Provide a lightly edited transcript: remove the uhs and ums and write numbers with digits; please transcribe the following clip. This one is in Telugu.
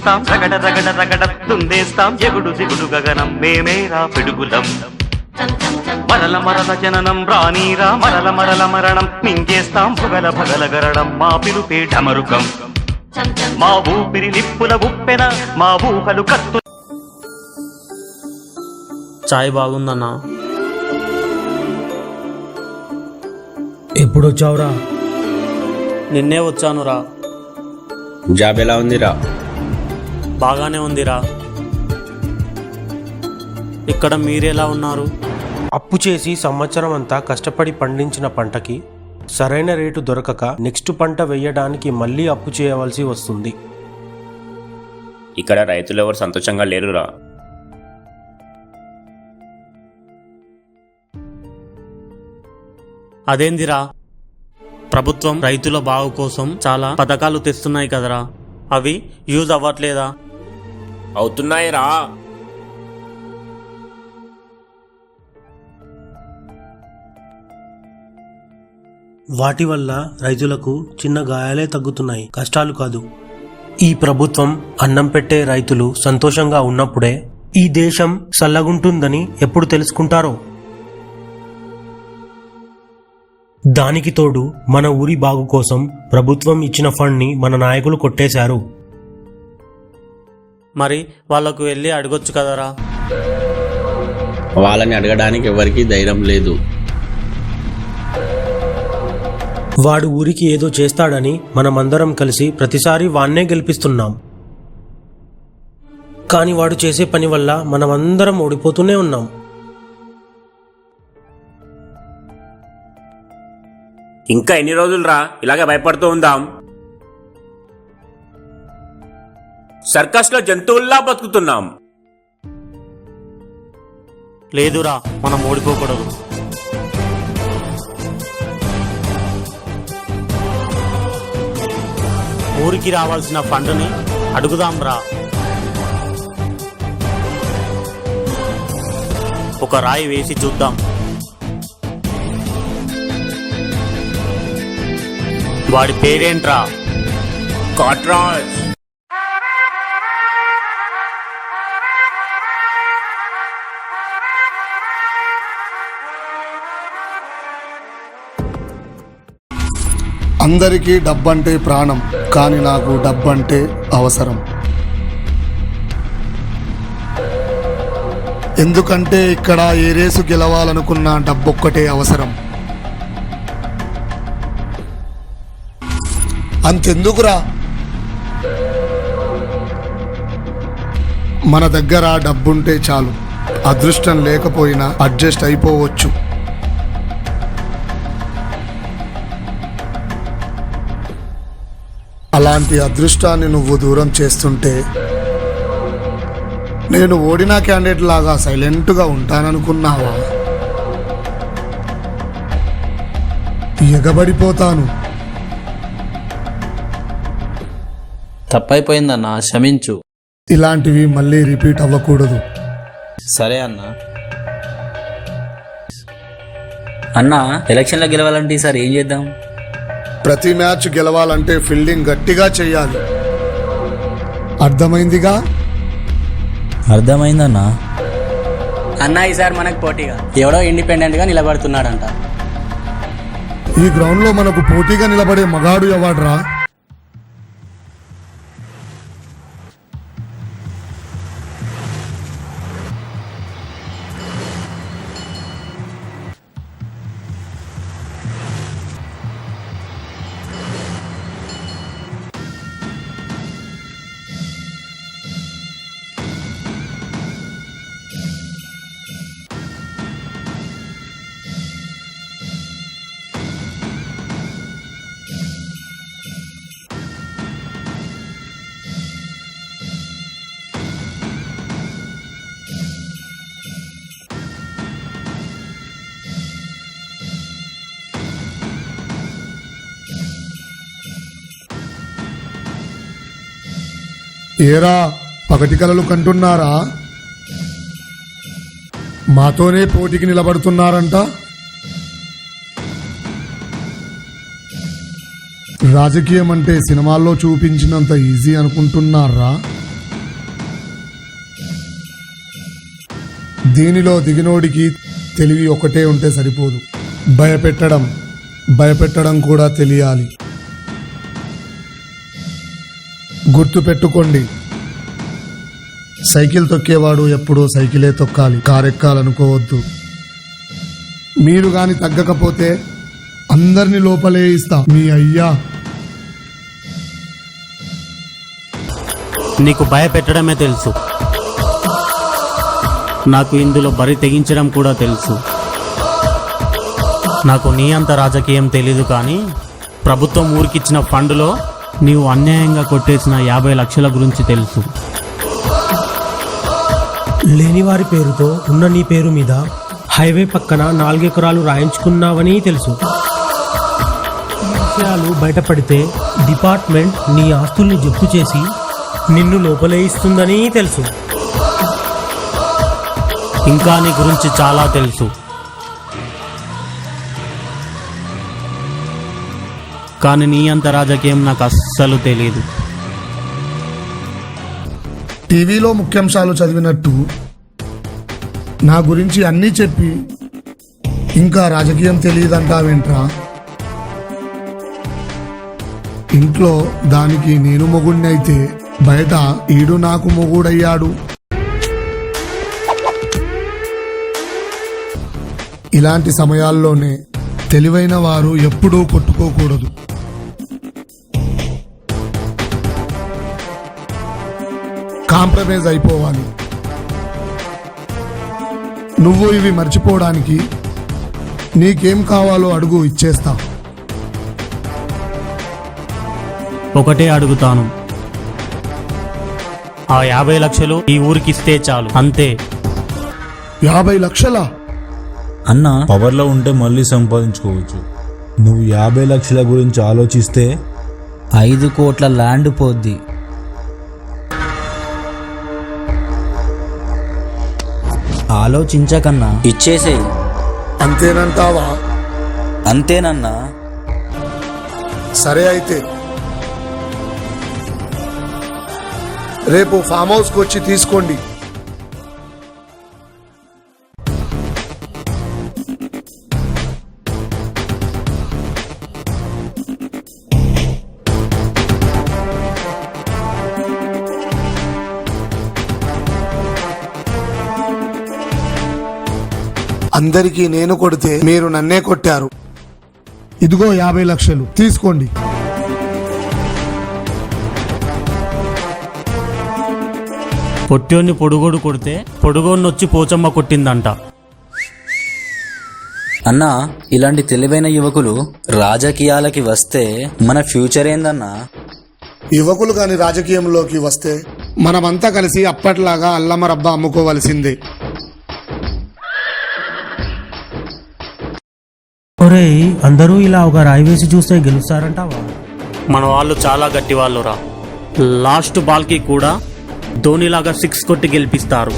దున్నేస్తాం రగడ రగడ రగడ దున్నేస్తాం ఎగుడు దిగుడు గగనం మేమేరా పిడుగులం మరల మరల జననం రానీరా మరల మరల మరణం మింగేస్తాం భగల భగల గరడం మా పిలుపే ఢమరుకం మా ఊపిరి నిప్పుల ఉప్పెన మా ఊహలు కత్తు. చాయ్ బాగుందన్నా. ఎప్పుడు వచ్చావురా? నిన్నే వచ్చానురా. జాబ్ ఎలా ఉందిరా? బాగానే ఉందిరా. ఇక్కడ మీరెలా ఉన్నారు? అప్పు చేసి సంవత్సరం అంతా కష్టపడి పండించిన పంటకి సరైన రేటు దొరకక నెక్స్ట్ పంట వేయడానికి మళ్ళీ అప్పు చేయవలసి వస్తుంది. ఇక్కడ రైతులు ఎవరు సంతోషంగా లేరురా. అదేందిరా, ప్రభుత్వం రైతుల బాగు కోసం చాలా పథకాలు తెస్తున్నాయి కదరా, అవి యూజ్ అవ్వట్లేదా? అవుతున్నాయిరా. వాటి వల్ల రైతులకు చిన్న గాయాలే తగ్గుతున్నాయి, కష్టాలు కాదు. ఈ ప్రభుత్వం అన్నం పెట్టే రైతులు సంతోషంగా ఉన్నప్పుడే ఈ దేశం సల్లగుంటుందని ఎప్పుడు తెలుసుకుంటారో. దానికి తోడు మన ఊరి బాగు కోసం ప్రభుత్వం ఇచ్చిన ఫండ్ని మన నాయకులు కొట్టేశారు. మరి వాళ్లకు వెళ్ళి అడగొచ్చు కదరా. వాళ్ళని అడగడానికి ఎవరికీ ధైర్యం లేదు. వాడు ఊరికి ఏదో చేస్తాడని మనమందరం కలిసి ప్రతిసారి వాన్నే గెలిపిస్తున్నాం. కానీ వాడు చేసే పని వల్ల మనమందరం ఓడిపోతూనే ఉన్నాం. ఇంకా ఎన్ని రోజులురా ఇలాగే భయపడుతూ ఉందాం? సర్కస్ లో జంతువుల్లా బతుకుతున్నాం. లేదురా, మనం ఓడిపోకూడదు. ఊరికి రావాల్సిన ఫండ్ని అడుగుదాంరా. ఒక రాయి వేసి చూద్దాం. వాడి పేరేంట్రా? కాట్రాజ్. అందరికీ డబ్బంటే ప్రాణం, కానీ నాకు డబ్బంటే అవసరం. ఎందుకంటే ఇక్కడ ఏ రేసు గెలవాలనుకున్న డబ్బొక్కటే అవసరం. అంతెందుకురా, మన దగ్గర డబ్బుంటే చాలు, అదృష్టం లేకపోయినా అడ్జస్ట్ అయిపోవచ్చు. అలాంటి అదృష్టాన్ని నువ్వు దూరం చేస్తుంటే నేను ఓడిన క్యాండిడేట్ లాగా సైలెంట్గా ఉంటాననుకున్నావా? ఎగబడిపోతాను. తప్పైపోయిందన్నా, క్షమించు. ఇలాంటివి మళ్ళీ రిపీట్ అవ్వకూడదు. సరే అన్నా. అన్నా, ఎలక్షన్లో గెలవాలంటే ఈసారి ఏం చేద్దాం? ప్రతి మ్యాచ్ గెలవాలంటే ఫీల్డింగ్ గట్టిగా చెయ్యాలి. అర్థమైందిగా? అర్థమైందన్నా. అన్నా, ఈసారి మనకు పోటీగా ఎవడో ఇండిపెండెంట్ గా నిలబడుతున్నాడంట. ఈ గ్రౌండ్ లో మనకు పోటీగా నిలబడే మగాడు ఎవడ్రా? ఏరా, పగటి కలలు కంటున్నారా? మాతోనే పోటీకి నిలబడుతున్నారంట. రాజకీయం అంటే సినిమాల్లో చూపించినంత ఈజీ అనుకుంటున్నారా? దీనిలో దిగినోడికి తెలివి ఒకటే ఉంటే సరిపోదు, భయపెట్టడం కూడా తెలియాలి. గుర్తు పెట్టుకోండి, సైకిల్ తొక్కేవాడు ఎప్పుడూ సైకిలే తొక్కాలి, కారెక్కాలనుకోవద్దు. మీరు గాని తగ్గకపోతే అందరిని లోపలే ఇస్తా మీ అయ్యా. నీకు భయపెట్టడమే తెలుసు, నాకు ఇందులో బరి తెగించడం కూడా తెలుసు. నాకు నీ అంత రాజకీయం తెలీదు, కానీ ప్రభుత్వం ఊరికిచ్చిన ఫండ్లో నీవు అన్యాయంగా కొట్టేసిన 50 లక్షల గురించి తెలుసు. లేనివారి పేరుతో ఉన్న నీ పేరు మీద హైవే పక్కన 4 ఎకరాలు రాయించుకున్నావని తెలుసు. ఈ విషయాలు బయటపడితే డిపార్ట్మెంట్ నీ ఆస్తుల్ని జప్తు చేసి నిన్ను లోపలేయిస్తుందని తెలుసు. ఇంకా నీ గురించి చాలా తెలుసు, కానీ నీ అంత రాజకీయం నాకు అస్సలు తెలియదు. టీవీలో ముఖ్యాంశాలు చదివినట్టు నా గురించి అన్నీ చెప్పి ఇంకా రాజకీయం తెలియదంటావేంట్రా? ఇంట్లో దానికి నేను మొగుడిని అయితే బయట ఈడు నాకు మొగుడయ్యాడు. ఇలాంటి సమయాల్లోనే తెలివైన వారు ఎప్పుడూ కొట్టుకోకూడదు. కాంప్రమైజ్ అయిపోవాలి. నువ్వు ఇవి మర్చిపోవడానికి నీకేం కావాలో అడుగు, ఇచ్చేస్తా. ఒకటే అడుగుతాను, ఆ 50 లక్షలు ఈ ఊరికిస్తే చాలు, అంతే. 50 లక్షలా? అన్న పవర్లో ఉంటే మళ్ళీ సంపాదించుకోవచ్చు. నువ్వు 50 లక్షల గురించి ఆలోచిస్తే 5 కోట్ల ల్యాండ్ పోద్ది. ఆలోచించకన్నా ఇచ్చేసేయి. అంతేనంటావా? అంతేనన్నా. సరే అయితే రేపు ఫామ్ హౌస్కి వచ్చి తీసుకోండి. అందరికీ నేను కొడితే మీరు నన్నే కొట్టారు. ఇదిగో 50 లక్షలు తీసుకోండి. పొట్టోన్ని పొడుగోడు కొడితే పొడుగోన్నొచ్చి పోచమ్మ కొట్టిందంట. అన్నా, ఇలాంటి తెలివైన యువకులు రాజకీయాలకి వస్తే మన ఫ్యూచర్ ఏందన్నా? యువకులు కాని రాజకీయంలోకి వస్తే మనమంతా కలిసి అప్పట్లాగా అల్లమ రబ్బ అమ్ముకోవలసిందే. ఒరేయ్, అందరూ ఇలా ఒక రాయి వేసి చూస్తే గెలుస్తారంటావా? మన వాళ్ళు చాలా గట్టి వాళ్ళురా. లాస్ట్ బాల్కి కూడా ధోనిలాగా 6 కొట్టి గెలిపిస్తారు.